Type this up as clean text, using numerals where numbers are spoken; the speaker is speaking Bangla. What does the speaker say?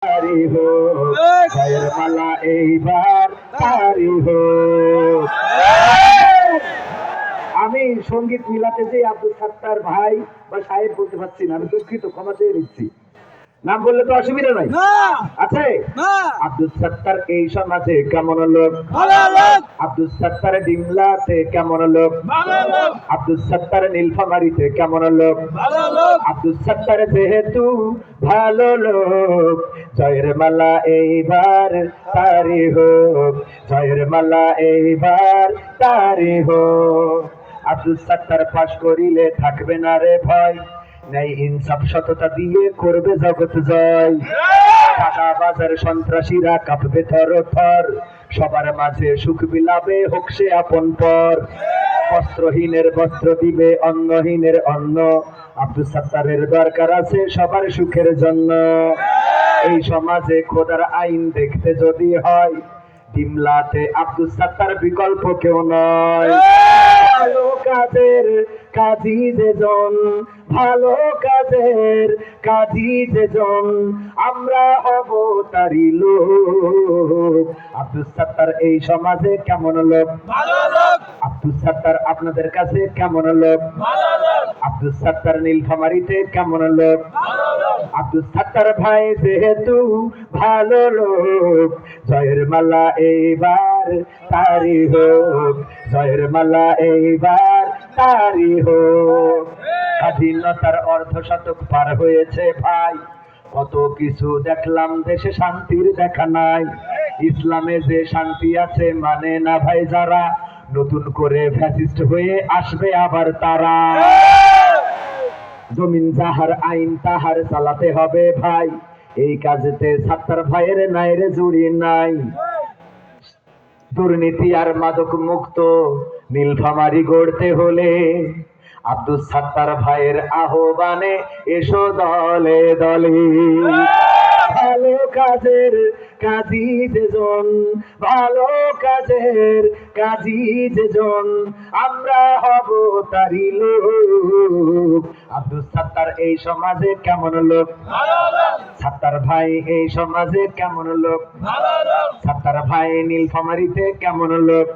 তারি হোক, জয়ের মালা এইবার তারি হোক। আমি সঙ্গীত মিলাতে যে আব্দুল সাত্তার ভাই বা সাহেব বলতে পারছি না, আমি দুঃখিত, ক্ষমা চেয়ে নিচ্ছি। নাম বললে তো অসুবিধা নাই, আছে? আব্দুল সাত্তার এই সমাজে কেমন লোক? আব্দুল সাত্তার ডিমলাতে কেমন লোক? আব্দুল সাত্তার নীলফামারীতে কেমন লোক? আব্দুল সাত্তার যেহেতু ভালো লোক, জয়ের মালা এইবার তারি হোক, জয়ের মালা এইবার তারি হোক। আব্দুল সাত্তার পাশ করিলে থাকবে না রে ভয়, ন্যায় ইনসাফ সততা দিয়ে করবে জগৎ জয়। টাকা বাজার সন্ত্রাসীরা কাঁপবে থর থর, সবার মাঝে সুখ বিলাবে হোক সে আপন পর। বস্ত্রহীনের বস্ত্র দিবে, অন্নহীনের অন্ন, আব্দুল সাত্তারের দরকার আছে সবার সুখের জন্য। এই সমাজে খোদার আইন দেখতে যদি হয়, ডিমলাতে আব্দুল সাত্তার বিকল্প কেউ নয়। ভালো কাজের কাজী যেজন, ভালো কাজের কাজী যেজন, আমরা হব তারি লোক। আব্দুল সাত্তার এই সমাজে কেমন লোক? আব্দুল সাত্তার আপনাদের কাছে কেমন লোক? আব্দুল সাত্তার নীলফামারীতে কেমন লোক? আব্দুল সাত্তার ভাই যেহেতু ভালো লোক, জয়ের মালা এইবার তারি হোক, জয়ের মালা এইবার তারি হোক। স্বাধীনতার অর্ধশতক পার হয়েছে ভাই, কত কিছু দেখলাম, দেশে শান্তির দেখা নাই। ইসলামে যে শান্তি আছে মানে না ভাই যারা, নতুন করে ফ্যাসিস্ট হয়ে আসবে আবার তারা। জমিন যাহার আইন তাহার চালাতে হবে ভাই, এই কাজেতে সাত্তার ভাইয়ের নাই রে জুড়ি নাই। দুর্নীতি আর মাদক মুক্ত নীলফামারী গড়তে হলে, আব্দুল সাত্তার ভাইয়ের আহ্বানে এসো দলে দলে। ভালো কাজের কাজী যেজন, ভালো কাজের কাজী যেজন, আমরা হব তারি লোক। আব্দুল সাত্তার এই সমাজে কেমন লোক? সাত্তার ভাই এই সমাজে কেমন লোক? সাত্তার ভাই নীলফামারীতে কেমন লোক?